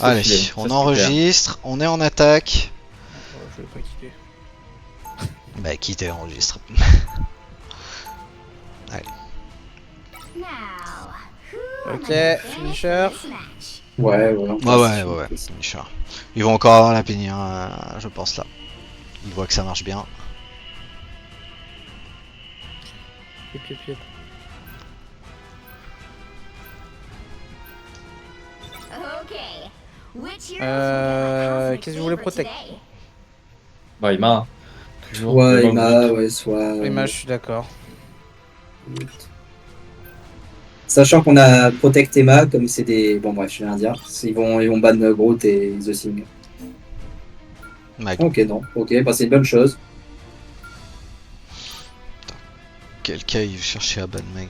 Allez, on enregistre, on est en attaque. Je vais pas quitter. Bah quittez l'enregistre. Allez. Ok, finisher. Ouais. Ouais. Finisher. Ils vont encore avoir la pénière, je pense là. Ils voient que ça marche bien. Pied. Qu'est-ce que vous voulez protect? Bah, Ima. Toujours. Ouais, Le Ima, bon but. ouais, soit. Emma, je suis d'accord. Sachant qu'on a Protect Emma, comme c'est des. Bon, bref, je vais rien dire. Ils vont ban Groot et The Thing. Mike. Ok, non. Ok, bah c'est une bonne chose. Quelqu'un il veut chercher à ban Meg.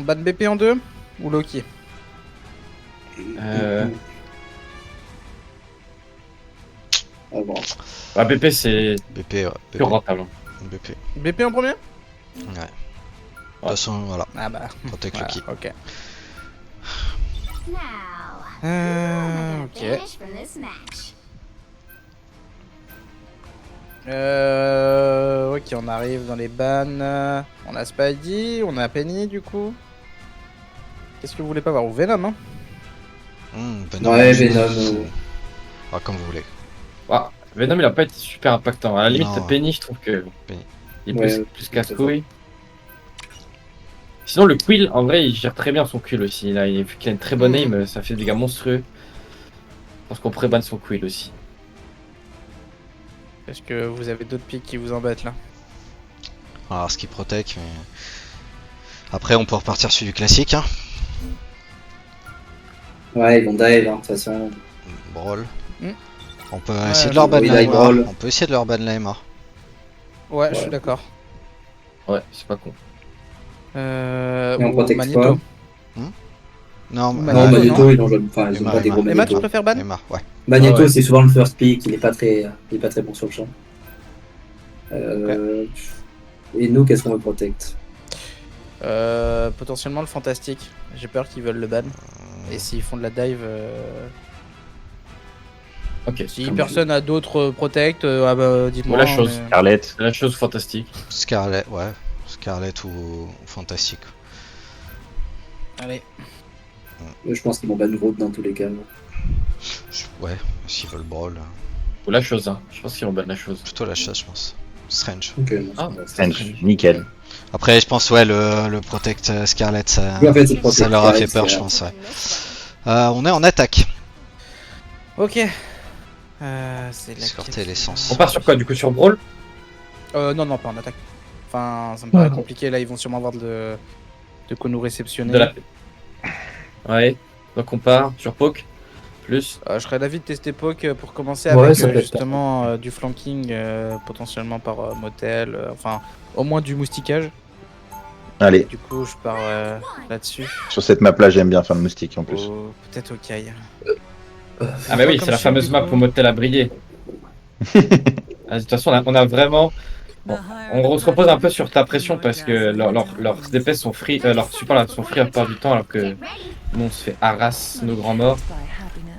Ban BP en 2 ou Loki? Ah, bon. Bah, BP, c'est BP, ouais. plus rentable. BP. BP en premier? Ouais. De toute façon, voilà. Ah bah. Protect Voilà, Loki. ok. Ok. Ok, on arrive dans les bans. On a Spidey, on a Penny du coup. Qu'est-ce que vous voulez pas voir? Ou Venom, hein? Venom, Ouais, je- Venom. Ah, comme vous voulez. Ah, Venom, il a pas été super impactant. À la limite, Non. Penny, je trouve que. Penny. Il est Ouais, plus casse-couille. Sinon, le Quill, en vrai, il gère très bien son Quill aussi. Là, vu qu'il a une très bonne aim, ça fait des dégâts monstrueux. Je pense qu'on pourrait ban son Quill aussi. Est-ce que vous avez d'autres pics qui vous embêtent là? Alors, ce qui protect, mais. Après, on peut repartir sur du classique, hein. Ouais, ils vont dive, hein, de toute façon. Brawl. Hmm. On peut Ouais, essayer de leur ban oui, la like MA. Brawl. On peut essayer de leur ban la MA. Ouais, je Ouais. suis d'accord. Ouais, c'est pas con. Et on Ou protect Magneto. quoi? Non, Non, Non, Magneto, ils ont enfin, ils ont Emma, pas des gros Emma. Emma, tu Magneto. préfères ban? MA, ouais. Magneto, Ah ouais. c'est souvent le first pick, il est pas très bon sur le champ. Et nous, qu'est-ce qu'on veut protect? Potentiellement le fantastique. J'ai peur qu'ils veulent le ban. Et s'ils font de la dive, Ok. si comme personne a d'autres protect, ah bah dites-moi. Bon, la chose. mais- Scarlett. C'est la chose fantastique. Scarlet, ouais. Scarlet ou Fantastique. Allez. Je pense qu'ils vont ban Groot dans tous les cas. Ouais, s'ils veulent Brawl. Ou la chose, hein. Je pense qu'ils vont ban la chose. Plutôt la chasse, je pense. Strange. Ok, Ah, Strange, nickel. Après, je pense, ouais, le Protect Scarlet, ça, Oui, en fait, c'est Protect ça leur a Scarlet, fait peur, c'est- je pense, ouais. On est en attaque. Ok. C'est la Escorter l'essence. On part sur quoi du coup? Sur Brawl? Non, pas en attaque. Enfin, ça me paraît Ah. compliqué. Là, ils vont sûrement avoir de quoi nous réceptionner. De la. Ouais. Donc on part sur Poke. Plus. Je serais d'avis de tester Poke pour commencer Ouais, avec ça peut être justement du flanking, potentiellement par Motel, enfin au moins du moustiquage. Allez, Du coup, je pars là-dessus. sur cette map-là, j'aime bien faire le moustique en plus. Peut-être Okai. Ah bah oui, comme c'est la chien, fameuse du map coup. où Motel a brillé. De toute façon, on a vraiment. Bon, on se repose un peu sur ta pression parce que leurs DPS sont free, leurs supports là, sont free à la plupart du temps alors que nous on se fait harasse nos grands morts.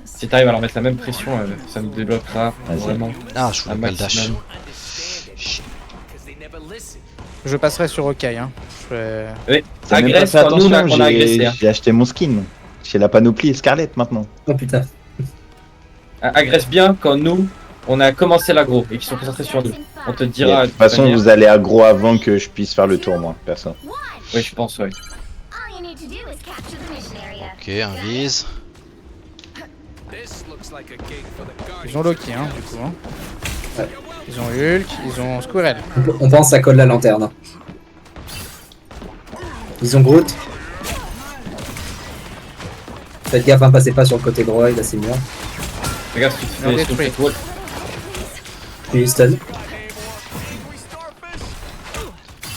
Si t'arrives à leur mettre la même pression, ça nous débloquera Vas-y. vraiment Ah, je un voulais pas le dash. maximum. Je passerai sur Okai. Hein. Oui, T'as même pas agresse fait quand nous attention, on a agressé. Hein. j'ai acheté mon skin. J'ai la panoplie Scarlett maintenant. Oh putain. Agresse bien quand nous on a commencé l'aggro et qu'ils sont concentrés sur nous. On te Et dira. de toute façon, vous allez aggro avant que je puisse faire le tour, moi, perso. Oui, je pense, ouais. Ok, un vise. Ils ont Loki, hein, du coup. Hein. Ouais. Ils ont Hulk, ils ont Squirrel. On pense que ça colle la lanterne. Ils ont Groot. Faites gaffe, hein, passez pas sur le côté droit, là c'est mieux. Regarde si tu Non, fais si tu détruit. fais wall. Puis stun.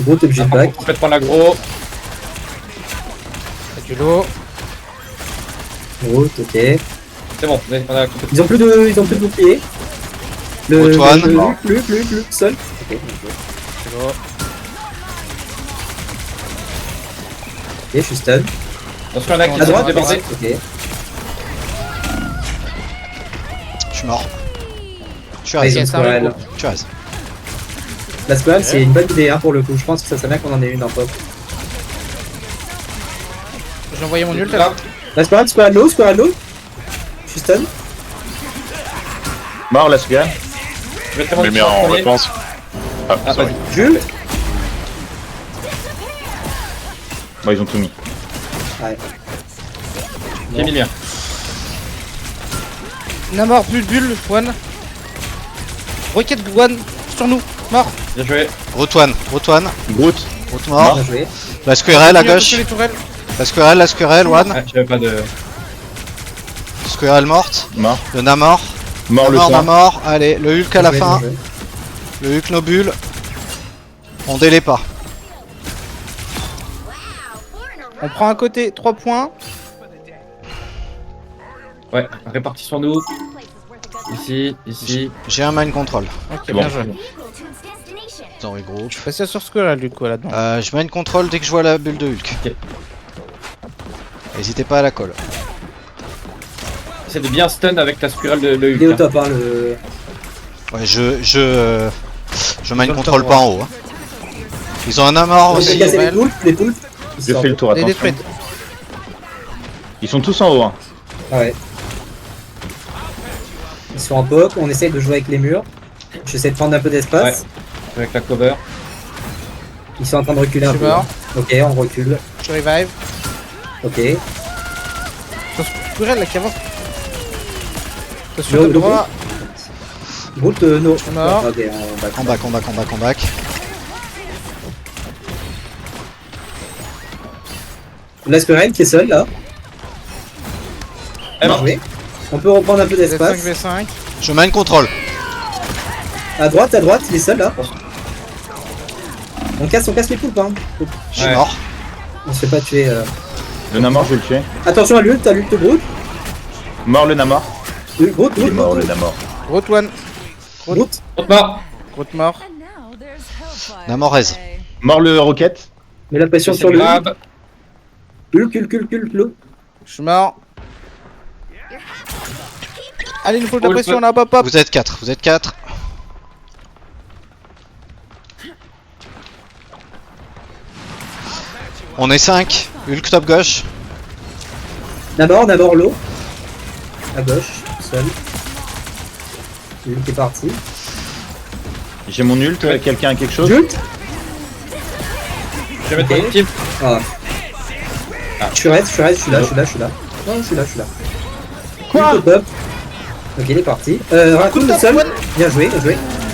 Groot est obligé de back. Complètement l'aggro. Du lot. Groot, ok. C'est bon, on a complètement. Ils ont plus de bouclier. Antoine. Luke, seul. Ok, Du lot. je suis stun. Attention, il y en a qui À sont droite, débordés. ok. suis mort. Je suis Ah, raise. ils ont squirrel. Je suis raise. La squirrel, c'est une bonne idée hein, pour le coup. Je pense que ça serait bien qu'on en ait une en pop. J'ai envoyé mon ult là. Là, La squirrel low, Je suis stun. Mort la square. je vais te Je le mets en réponse. Ah, Ah, sorry. vas-y. Jules. Bon, ils ont tout mis. Ouais. J'ai mis le mien. Namor, bulle, one. Rocket one sur nous, mort. Bien joué. Route one. Groot. Route mort. Bien joué. La squirrel à Continue gauche. toucher les tourelles. La squirrel, one. Ouais, j'avais pas de. Squirrel morte. Mort. Le Namor. Mort le soin. Namor. Allez, le Hulk à la Bien fin. joué. Le Hulk Nobule. On délai pas. On prend un côté, 3 points. Ouais, répartissons-nous. Ici. J'ai un mind control. Ok, Bon. bien joué. Dans les groupes. Passez sur Squirrel du coup là-dedans. Je mind control dès que je vois la bulle de Hulk. Ok. N'hésitez pas à la colle. Essaie de bien stun avec ta spirale de Il est au Hulk. top, hein, le. Ouais, je mind Sur le control top, pas en haut. Hein. Ils ont un Namor On aussi. s'est cassé ouais. les poulpes. Je fais le tour, Les attention. détruites. Ils sont tous en haut. Hein. Ah ouais. Ils sont en pop, on essaye de jouer avec les murs. J'essaie de prendre un peu d'espace. Avec la cover. Ils sont en train de reculer Je un suis peu. mort. Ok, on recule. Je revive. Ok. Sur Squirrel là qui avance. Sur Le le droit. Groot, no. Mort. Ok, on va. Comeback. La squirrel qui est seule là. Elle Bien marche. joué. On peut reprendre un peu V5, d'espace. V5. Je mind control. À droite, il est seul là. On casse les poulpes hein. Je suis Ouais. mort. On se fait pas tuer. Le Namor, je vais le tuer. Attention à l'ult, t'as l'ult de Groot. Mort le Namor. Groot, Il est mort le Namor. Groot one. Groot. Autre mort. Groot mort. Namor raise. Mort le Rocket. Mets la pression C'est sur le grave. Hulk. Je suis mort. Allez, il nous faut de la Ult. pression là, hop hop. Vous êtes 4. On est 5. Hulk top gauche. D'abord l'eau. À gauche, seul. Hulk est parti. J'ai mon ult. Quelqu'un a quelque chose? Ult. Je vais mettre Ok. mon team. Ah. Je suis là. Non, je suis là. Quoi? Hulk au top. Ok, il est parti. Raccoon Coup de le seul. top, Bien joué.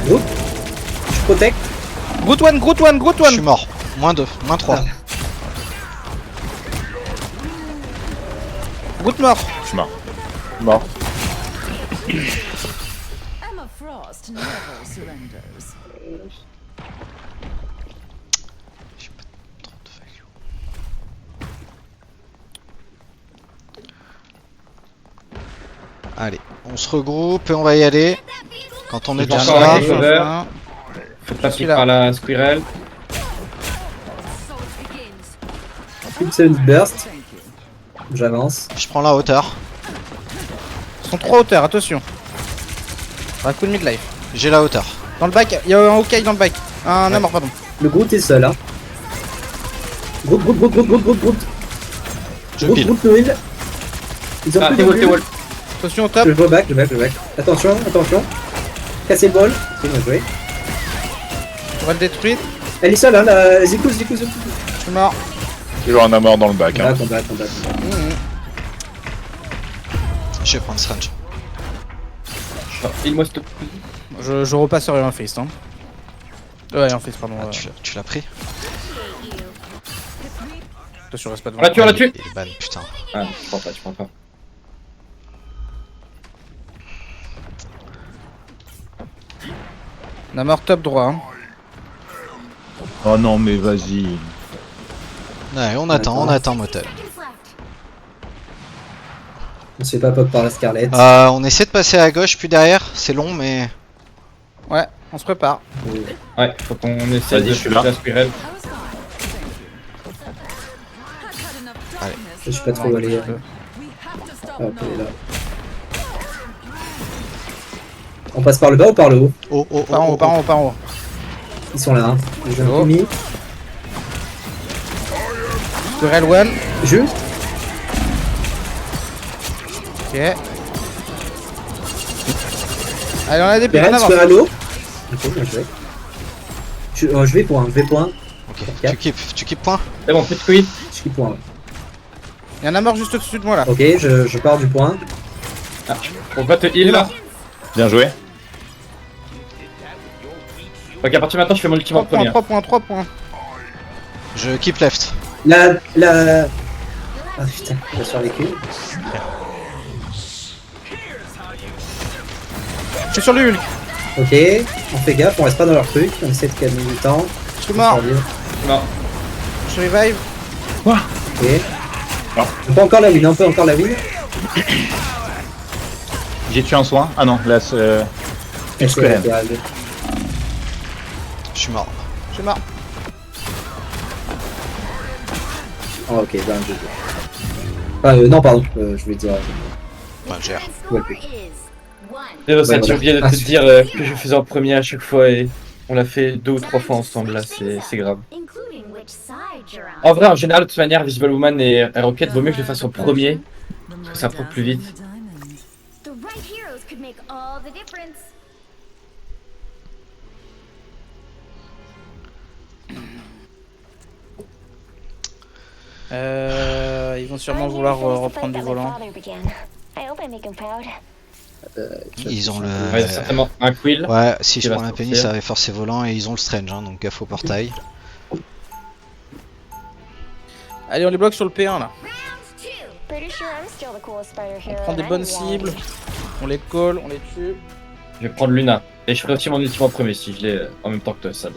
Groot. Je protecte. Groot one. Je suis mort. Moins 2. Moins 3. Ah. Groot mort. Je suis mort. Mort. Emma Frost never surrenders. Allez, on se regroupe et on va y aller. Quand on est J'en tous sors là. avec les cover. Enfin, Faites pas suis là. par la squirrel. Une seule burst. J'avance. Je prends la hauteur. Ils sont 3 hauteurs, attention. Raccoon midlife. J'ai la hauteur. Dans le bac, il y a un Hawkeye dans le bac. Un Namor, pardon. Le Groot est seul. Hein. Groot. Je pile. Groot le heal. Ils ont Ah, plus t'es de wall, t'es bulle. wall. Attention au top. Je back. Attention. Casser le bol. C'est bien joué. Tourelle détruite. Elle est seule, hein, la Zico. Je suis mort. Toujours un Namor dans le bac. Hein. Combat. Je vais prendre Strange. Il-moi s'il te plaît. Je repasserai un fist. Hein. Ouais, un fist, pardon. Ah, tu l'as pris? Attention, reste pas devant. On l'a tué, on l'a tué. Il est ban, putain. Ah, tu prends pas. Namor top droit. Hein. Oh non, mais vas-y. Ouais, on attend motel. On se fait pas pop par la Scarlett. On essaie de passer à gauche puis derrière. C'est long, mais. Ouais, on se prépare. Ouais, faut qu'on essaie Vas-y, de je suis là. la spirale. Allez. Je suis pas trop allé. Un peu. Ah, ok, là. On passe par le bas ou par le haut? Oh, oh, Par en haut, par en haut, par en haut. Ils sont là, hein. J'ai un Oh. coup mis. Turel one. Jules. Ok. Allez, on a des pics en Beren, avance. sur l'eau. Ok, bien joué. Je vais pour un, Ok, tu keep point. C'est bon, plus de quiz. Je suis point. Ouais. Il y en a mort juste au-dessus de moi là. Ok, je pars du point. On va te heal là. Bien joué. Ok, à partir de maintenant, je fais mon ultime en 3 points, premier. 3 points, 3 points. Je keep left. La... Ah putain, j'ai survécu. Je suis sur le Hulk. Ok, on fait gaffe, on reste pas dans leur truc, on essaie de calmer du temps. Je suis mort. Non. Je revive. Ok. On peut encore la win, on peut encore la win. J'ai tué un soin. Ah non, là c'est... Ok, quand même. Je suis mort. Je suis mort. Ah ok, ben je... Ah non, pardon, je voulais dire... Enfin, je gère. Ouais, Désolé, Ouais, j'ai voilà. oublié de Ah, te dire que je faisais en premier à chaque fois et on l'a fait 2 ou 3 fois ensemble là, c'est grave. En vrai, en général, de toute manière, Visible Woman et Rocket, vaut mieux que je le fasse en premier, parce que ça prend plus vite. Ils vont sûrement vouloir reprendre du volant. Ils ont le. Ouais, certainement un quill. Ouais, si je Qui va prends la penny, sortir. ça va forcer volant et ils ont le strange, hein, donc gaffe au portail. Allez, on les bloque sur le P1 là. On On prend des bonnes cibles. On les colle, on les tue. Je vais prendre Luna. Et je ferai aussi mon ultime en premier si je l'ai en même temps que toi, Sad.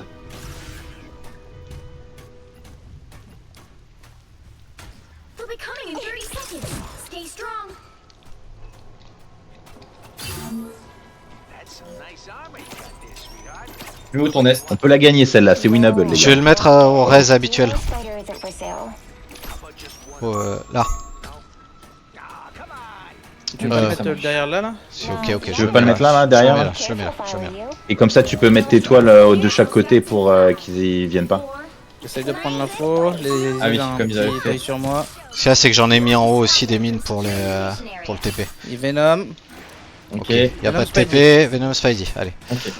Tu mets où ton est? On peut la gagner celle-là, c'est winnable les Je vais gars. le mettre au res habituel. Là. Tu veux pas le ça mettre marche. derrière là C'est ok. Je veux pas le mettre là, derrière là Je le mets là. Et comme ça tu peux mettre tes toiles de chaque côté pour qu'ils y viennent pas. J'essaye de prendre l'info. Les Ah oui, ils ont un comme ils avaient petit fait. œil sur moi. Ce qu'il y a, c'est que j'en ai mis en haut aussi des mines pour le TP. Il Venom. Ok. Y a pas de TP, Venom Spidey, allez. Ok.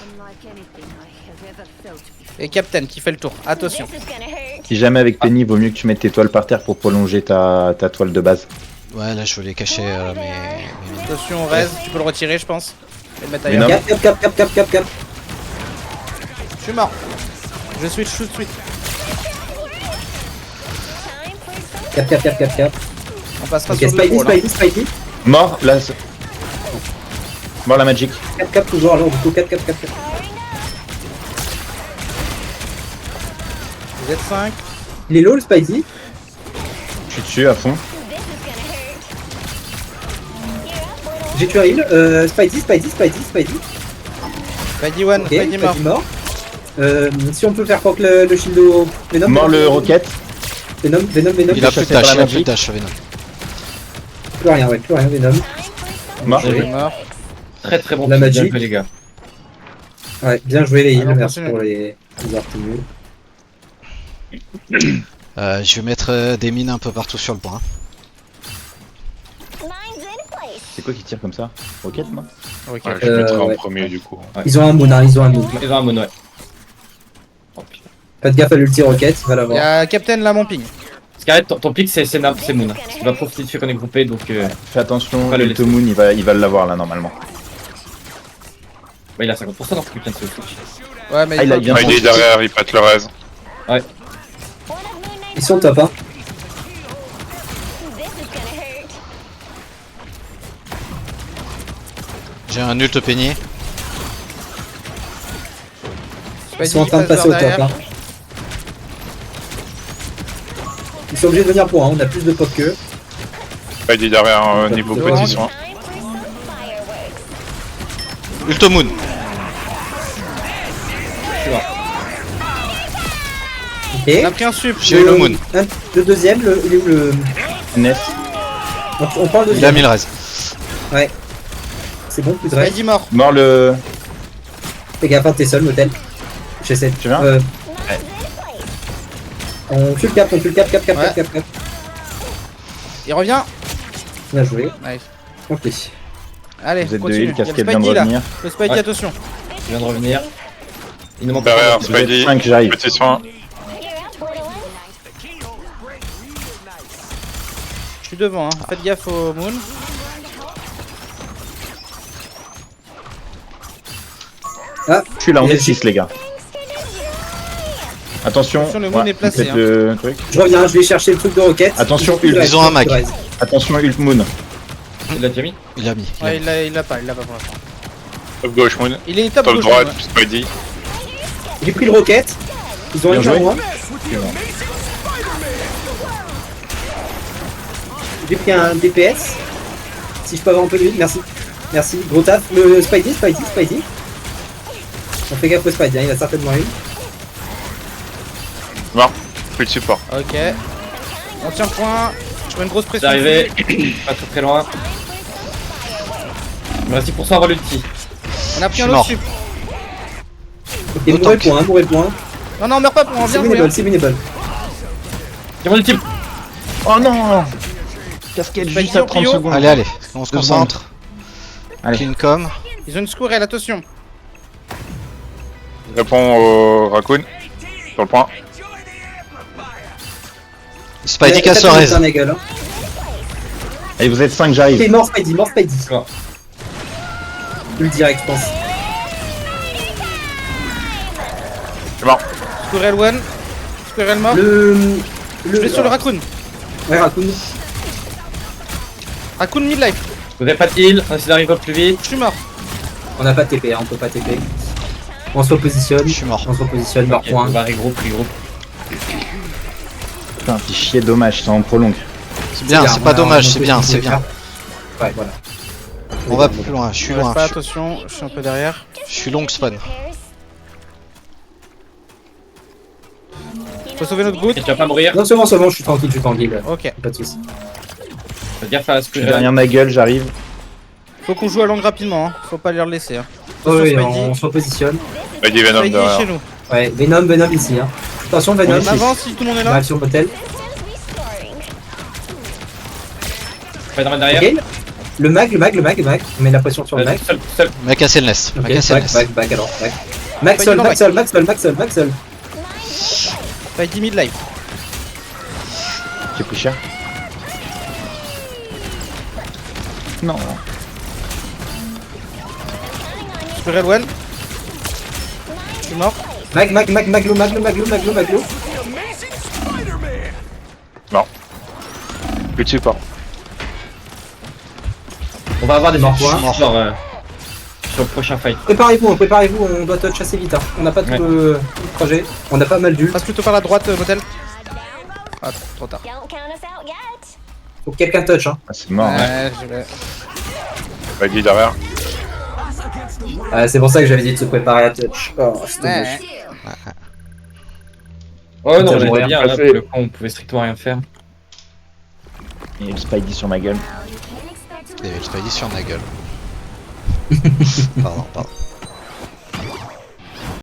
Et Captain qui fait le tour. Attention. Si jamais avec Penny, vaut mieux que tu mettes tes toiles par terre pour prolonger ta toile de base. Ouais, là je veux les cacher mes mines. Attention, Rez. Tu peux le retirer, je pense. Et le mettre Venom. ailleurs. Cap. Je suis mort. Je switch tout de suite. Cap. On passera Ok, sur le gros là. Spidey. Mort, là. Mort la Magic. Cap toujours, alors du coup, cap. Vous êtes 5. Il est low le Spidey. Je suis dessus à fond. J'ai tué un heal. Spidey. Spidey one, Ok, Spidey mort. Spidey mort. Si on peut faire croque le shield au Venom. Mort le Rocket. Venom. Il a plus de chassé par dash, la magie. Venom. Plus rien, Venom. Mort. Il est mort. Très bon La kill, Magic. bien joué, les gars. Ouais, bien joué les heals, Alors, merci continue. pour les artémus. Je vais mettre des mines un peu partout sur le point. C'est quoi qui tire comme ça? Rocket moi? Ok. Ouais, je le mettrai en ouais. premier du coup. Ils ont un moon, Ils ont un mono, ouais. Oh, putain. Faites gaffe à l'ulti rocket, il va Il y l'avoir. a Captain là, mon ping. Scarlett, ton pick c'est Moon. Il va profiter du fait qu'on est groupé donc. Fais attention, Pas le le Moon il va l'avoir là normalement. Ouais, il a 50% dans ce putain de switch. Ouais, mais Ah, il a bien Ah, il est derrière, il pète le raise. Ils sont top, hein. J'ai un ult penny. Ils sont en train de passer au top, hein. Ils sont obligés de venir pour un, on a plus de pop qu'eux. Il est derrière niveau Ouais. petit soin. Ultomoon. Ok. On a pris un sup. J'ai eu le moon. Le deuxième, il est où le... Ness. On prend le Il a deuxième. mis le res. Ouais. C'est bon, plus de reste. Spidey mort. Mort le Fais gaffe, t'es seul, Motel. J'essaie de. Tu viens On tue le cap, cap. Il revient. Bien joué. Nice. Ok. Allez, Vous êtes de continue. heal, Il y a le casquette vient de Spidey là. revenir. Le Spidey, Ouais. attention. Je viens de revenir. Il ne manque Derrière, pas. Vous êtes Spidey. 5, j'arrive. Petit soin. Je suis devant, hein. Faites gaffe au Moon. Je suis là, on Il est est 6 les gars. Attention, Attention, le moon est placé, complète le truc. Je reviens, je vais chercher le truc de roquette. Attention, Il Hulk. reste, Ils ont un il mag. reste. Attention Hulk Moon. Il l'a déjà mis. Il a mis. Ouais, il l'a pas pour l'instant. Top gauche, Moon. Il est top Top gauche. droite, ouais. Spidey. J'ai pris le roquette. Ils ont Bien un joué. moi. J'ai pris un DPS. Si je peux avoir un peu de vide, merci. Merci. Gros taf. Le Spidey. On fait gaffe au Spidey, hein, il a certainement eu. Mort. Plus de support. Ok. On tient point. Je mets une grosse C'est pression. arrivé. Pas très loin. Il me reste 10% avant l'ulti. On a pris Je un suis autre mort. sup. Ok, mourrez le point. Non, meurs pas, on C'est vient jouer. winnable. J'ai mon ulti. Oh non Casquette Spidey juste à en 30 prio. secondes. Allez, on se Deux concentre. Allez. Clean com. Ils ont une squirrel, attention. Réponds au Raccoon. Sur le point. Spidey casse le raise. Allez, vous êtes 5, j'arrive. Ok, mort Spidey. Mort. Le direct, je pense. C'est mort. Squirrel one. Squirrel mort. Je Je vais sur le Raccoon. Ouais, Raccoon. Raccoon mid-life. Vous avez pas de heal. On essaie d'arriver au plus vite. Je suis mort. On n'a pas TP, hein, on peut pas TP. On se repositionne. Je suis mort. On se repositionne, mort Ok, point. on va regroupe. Putain, c'est chier, dommage, ça en prolonge. C'est bien, c'est pas dommage, c'est bien, c'est bien. Ouais, voilà. On va plus loin, je suis Je reste loin. pas, attention. Je suis un peu derrière. Je suis long spawn. Faut sauver notre boot. Et tu vas pas mourir. Non, c'est bon, je suis tranquille. Ok. Pas de soucis. Faites gaffe à ce Je que suis derrière ma gueule, j'arrive. Faut qu'on joue à longue rapidement. Hein. Faut pas les relaisser. Hein. Oh, Attention, oui, Spidey. on se repositionne. Spidey Venom Spidey est chez derrière. nous. Ouais, Venom ici. Hein. Attention, Venom. On avance si tout le monde est On là. arrive sur le motel. Spider-Man derrière. Ok. Le mag. On met la pression sur le mag. Seul. M'a cassé le nest. M'a Ok, cassé le nest. back alors. Maxol. Spidey mid-life. J'ai pris cher. Non. Squirrel one. Je suis mort. Maglo. Plus de support. On va avoir des Mort. supports sur le prochain fight. Préparez-vous, on doit touch assez vite. Hein. On n'a pas tout Ouais. le trajet. On a pas mal d'ults. Passe plutôt par la droite, motel. Ah, trop tard. Faut que quelqu'un touch. Hein. Ah, c'est mort. Ouais. Ouais, je vais. Spidey derrière. C'est pour ça que j'avais dit de se préparer à touch. Oh, c'est dommage. Ouais. Oh non, Putain, j'étais j'aurais bien rien là, fait. pour le coup, on pouvait strictement rien faire. Il y a le Spidey sur ma gueule. Il y avait le Spidey sur ma gueule. Pardon.